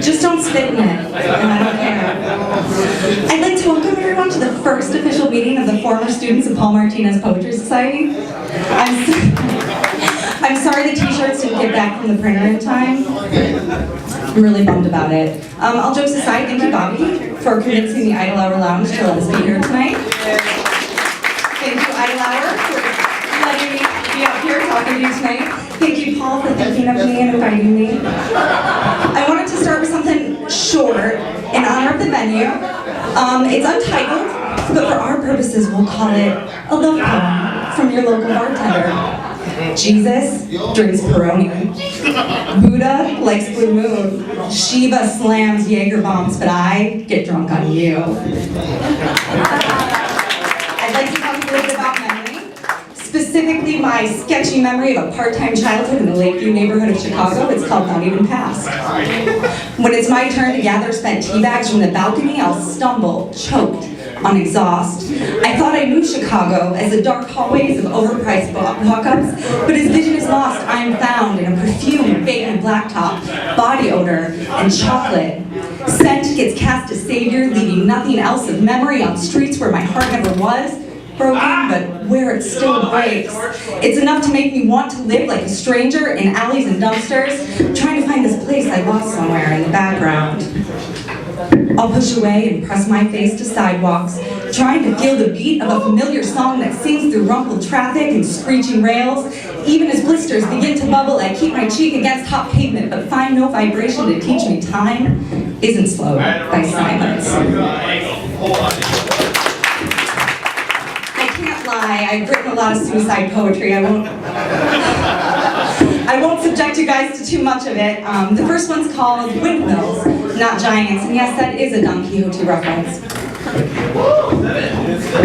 Just don't spit in it, and I don't care. I'd like to welcome everyone to the first official meeting of the former students of Paul Martinez Poetry Society. I'm sorry the t-shirts didn't get back from the printer in time. I'm really bummed about it. All jokes aside, thank you, Bobby, for convincing the Idle Hour Lounge to let us be here tonight. Thank you, Idle Hour, for letting me be up here talking to you tonight. Thank you, Paul, for thinking of me and inviting me. I wanted to start with something short in honor of the venue. It's untitled, but for our purposes, we'll call it a love poem from your local bartender. Jesus drinks Peroni. Buddha likes Blue Moon. Shiva slams Jaeger bombs, but I get drunk on you. I'd like to talk a little bit about memory, specifically my sketchy memory of a part-time childhood in the Lakeview neighborhood of Chicago. It's called Not Even Past. When it's my turn to gather spent tea bags from the balcony, I'll stumble, choked on exhaust. I thought I knew Chicago as the dark hallways of overpriced walk-ups, but as vision is lost, I am found in a perfume of bacon blacktop, body odor, and chocolate. Scent gets cast as savior, leaving nothing else of memory on streets where my heart never was broken, but where it still breaks. It's enough to make me want to live like a stranger in alleys and dumpsters, trying to find this place I lost somewhere in the background. I'll push away and press my face to sidewalks, trying to feel the beat of a familiar song that sings through rumpled traffic and screeching rails. Even as blisters begin to bubble, I keep my cheek against hot pavement, but find no vibration to teach me time isn't slowed by silence. I can't lie, I've written a lot of suicide poetry. I won't subject you guys to too much of it. The first one's called Windmills, Not Giants, and yes, that is a Don Quixote reference.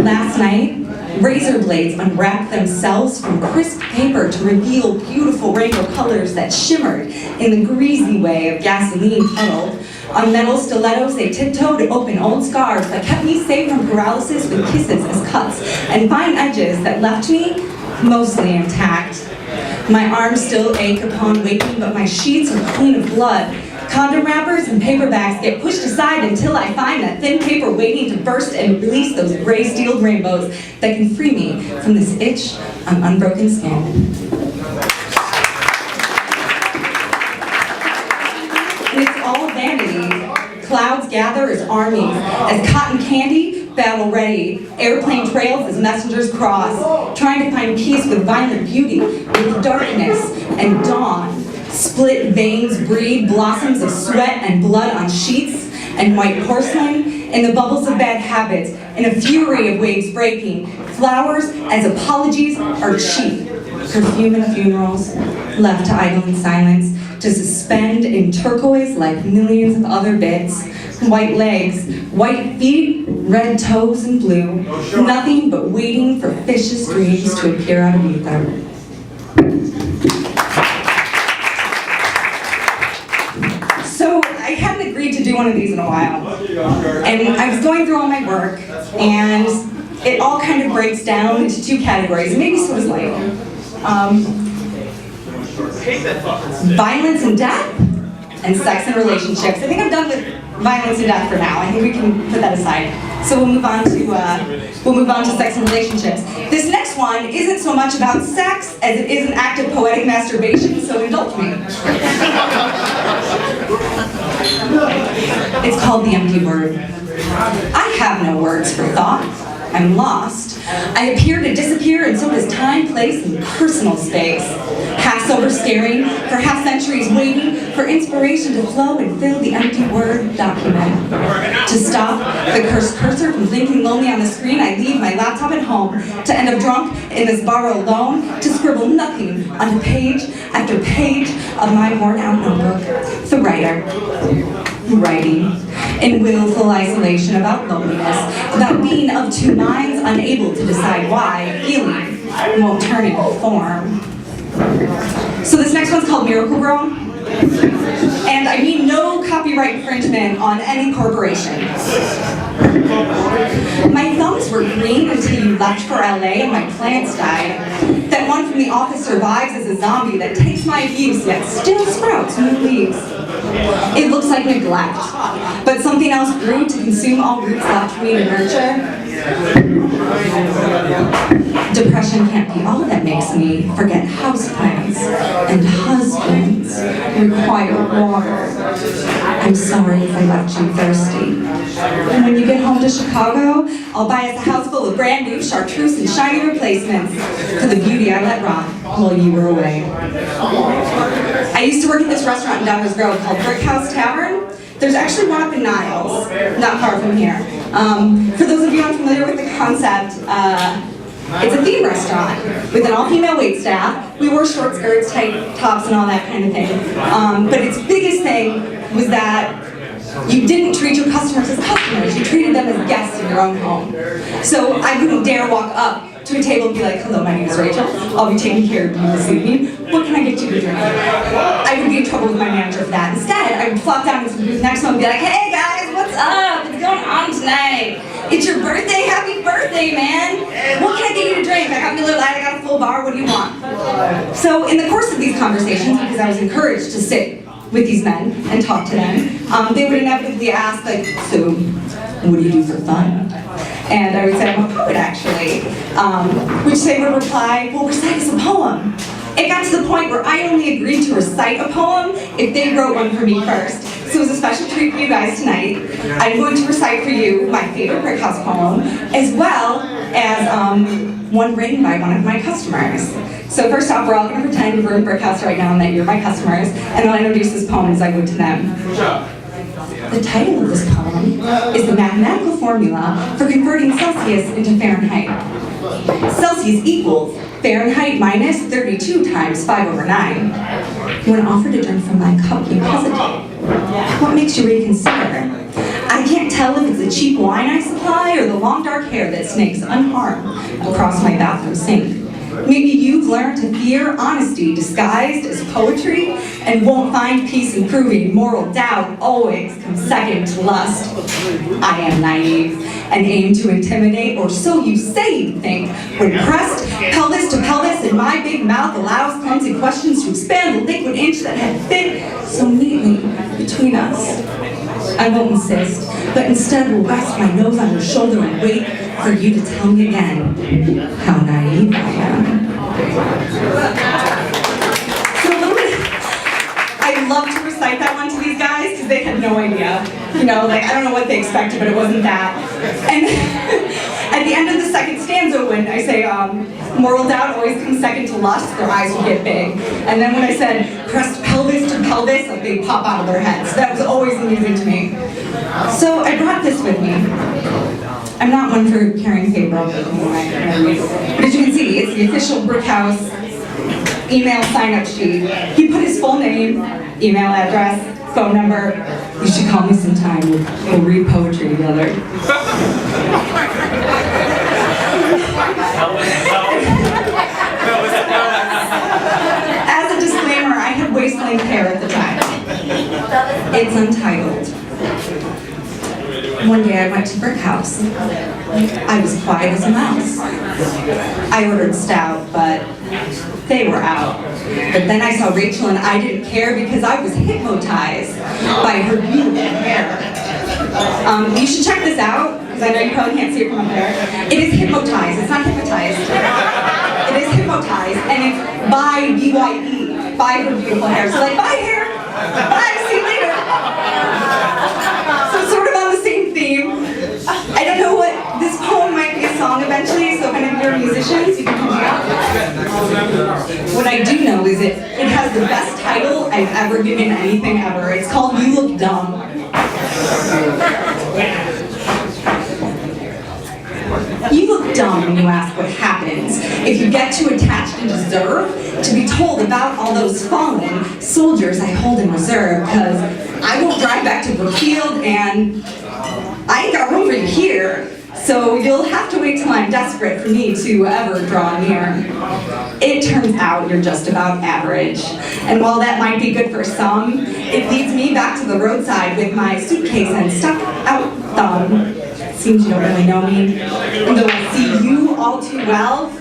Last night, razor blades unwrapped themselves from crisp paper to reveal beautiful rainbow colors that shimmered in the greasy way of gasoline puddled. On metal stilettos, they tiptoed to open old scars that kept me safe from paralysis with kisses as cuts and fine edges that left me mostly intact. My arms still ache upon waking, but my sheets are clean of blood. Condom wrappers and paper bags get pushed aside until I find that thin paper waiting to burst and release those gray steeled rainbows that can free me from this itch on unbroken skin. And it's all vanity. Clouds gather as armies, as cotton candy battle ready, airplane trails as messengers cross, trying to find peace with violent beauty, with darkness and dawn. Split veins breed blossoms of sweat and blood on sheets and white porcelain, in the bubbles of bad habits, in a fury of waves breaking. Flowers as apologies are cheap. Perfume and funerals, left to idle in silence, to suspend in turquoise like millions of other bits. White legs, white feet, red toes and blue. Nothing but waiting for fishes' dreams to appear out of ether. So I hadn't agreed to do one of these in a while. And I was going through all my work, and it all kind of breaks down into two categories, and maybe so does life. Violence and death, and sex and relationships. I think I'm done with violence and death for now. I think we can put that aside. So we'll move on to sex and relationships. This next one isn't so much about sex as it is an act of poetic masturbation, so indulge me. It's called The Empty Word. I have no words for thought. I'm lost. I appear to disappear, and so does time, place, and personal space. Half sober staring, for half centuries waiting for inspiration to flow and fill the empty word document. To stop the cursed cursor from blinking lonely on the screen, I leave my laptop at home, to end up drunk in this bar alone, to scribble nothing on page after page of my worn-out notebook. The writer. Writing in willful isolation about loneliness, about being of two minds, unable to decide why feeling won't turn into form. So this next one's called Miracle Girl, and I mean no copyright infringement on any corporation. My thumbs were green until you left for LA and my plants died. Then one from The Office survives as a zombie that takes my abuse yet still sprouts new leaves. It looks like neglect, but something else grew to consume all roots left for me to nurture. Depression can't be all that makes me forget houseplants and husbands require water. I'm sorry if I left you thirsty. And when you get home to Chicago, I'll buy us a house full of brand new chartreuse and shiny replacements for the beauty I let rot while you were away. I used to work at this restaurant in Downers Grove called Brick House Tavern. There's actually one up in Niles, not far from here. For those of you unfamiliar with the concept, it's a theme restaurant with an all-female waitstaff. We wore short skirts, tight tops, and all that kind of thing. But its biggest thing was that you didn't treat your customers as customers, you treated them as guests in your own home. So I wouldn't dare walk up to a table and be like, hello, my name is Rachel. I'll be taking care of you this evening. What can I get you to drink? I would be in trouble with my manager for that. Instead, I would flop down into the booth next to him and be like, hey guys, what's up? What's going on tonight? It's your birthday? Happy birthday, man. What can I get you to drink? I got Miller Lite, I got a full bar, what do you want? So in the course of these conversations, because I was encouraged to sit with these men and talk to them, they would inevitably ask, like, so what do you do for fun? And I would say, I'm a poet, actually. Which they would reply, well, recite us a poem. It got to the point where I only agreed to recite a poem if they wrote one for me first. So it was a special treat for you guys tonight. I'm going to recite for you my favorite Brick House poem, as well as one written by one of my customers. So first off, we're all going to pretend we're in Brick House right now and that you're my customers, and I'll introduce this poem as I go to them. The title of this poem is the mathematical formula for converting Celsius into Fahrenheit. Celsius equals Fahrenheit minus 32 times 5/9. When offered a drink from my cup, you hesitate. What makes you reconsider? I can't tell if it's the cheap wine I supply or the long dark hair that snakes unharmed across my bathroom sink. Maybe you've learned to fear honesty disguised as poetry and won't find peace in proving moral doubt always comes second to lust. I am naive and aim to intimidate, or so you say you think. When pressed pelvis to pelvis and my big mouth allows clumsy questions to expand the liquid inch that had fit so neatly between us. I won't insist, but instead will rest my nose on your shoulder and wait for you to tell me again how naive I am. So a little bit, I love to recite that one to these guys because they had no idea. You know, like, I don't know what they expected, but it wasn't that. And at the end of the second stanza, when I say, moral doubt always comes second to lust, their eyes would get big. And then when I said, pressed pelvis to pelvis, like, they pop out of their heads. That was always amusing to me. So I brought this with me. I'm not one for carrying paper all over my memories. But as you can see, it's the official Brick House email sign-up sheet. He put his full name, email address, phone number. You should call me sometime. We'll read poetry together. As a disclaimer, I had waistline hair at the time. It's untitled. One day I went to Brick House. I was quiet as a mouse. I ordered stout, but they were out. But then I saw Rachel and I didn't care because I was hypnotized by her beautiful hair. You should check this out, because I know you probably can't see it from up there. It is hypnotized, it's not hypnotized. It is hypnotized, and it's by B-Y-E, by her beautiful hair. So like, bye hair, bye, see you later. So sort of on the same theme. I don't know what, this poem might be a song eventually, so if any of you are musicians, you can come up. What I do know is it has the best title I've ever given anything ever. It's called You Look Dumb. You look dumb when you ask what happens if you get too attached and deserve to be told about all those fallen soldiers I hold in reserve, because I won't drive back to Brookfield and I ain't got room for you here. So you'll have to wait till I'm desperate for me to ever draw near. It turns out you're just about average. And while that might be good for some, it leads me back to the roadside with my suitcase and stuck out thumb. Seems you don't really know me. And though I see you all too well,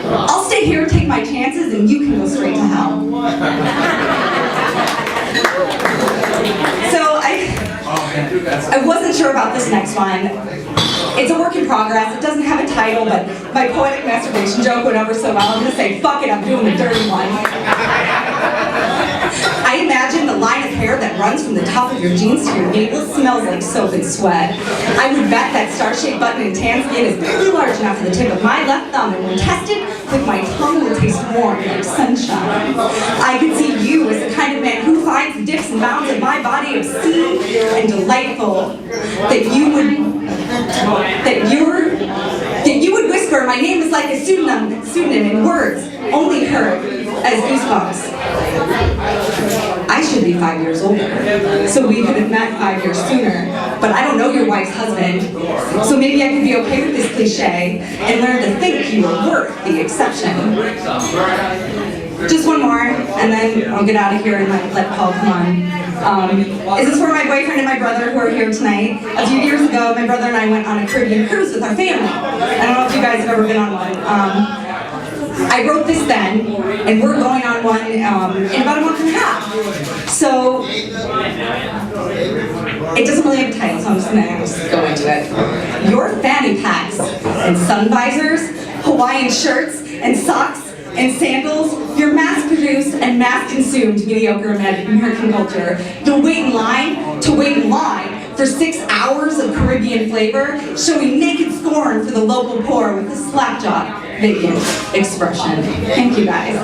I'll stay here, take my chances, and you can go straight to hell. So I wasn't sure about this next one. It's a work in progress. It doesn't have a title, but my poetic masturbation joke went over so well, I'm gonna say, fuck it, I'm doing the dirty one. I imagine the line of hair that runs from the top of your jeans to your navel smells like soap and sweat. I would bet that star-shaped button in tan skin is barely large enough for the tip of my left thumb, and when tested, with my tongue will taste warm like sunshine. I could see you as the kind of man who finds the dips and bounds of my body obscene and delightful. That you would whisper my name is like a pseudonym in words only heard as goosebumps. I should be 5 years older, so we could have met 5 years sooner, but I don't know your wife's husband, so maybe I could be okay with this cliche and learn to think you were worth the exception. Just one more, and then I'll get out of here and let Paul come on. Is this for my boyfriend and my brother who are here tonight? A few years ago, my brother and I went on a Caribbean cruise with our family. I don't know if you guys have ever been on one. I wrote this then, and we're going on one in about a month and a half. So, it doesn't really have a title, so I'm just gonna go into it. Your fanny packs and sun visors, Hawaiian shirts and socks and sandals, your mass-produced and mass-consumed mediocre American culture. You'll wait in line for 6 hours of Caribbean flavor, showing naked scorn for the local poor with a slapjaw vacant expression. Thank you guys.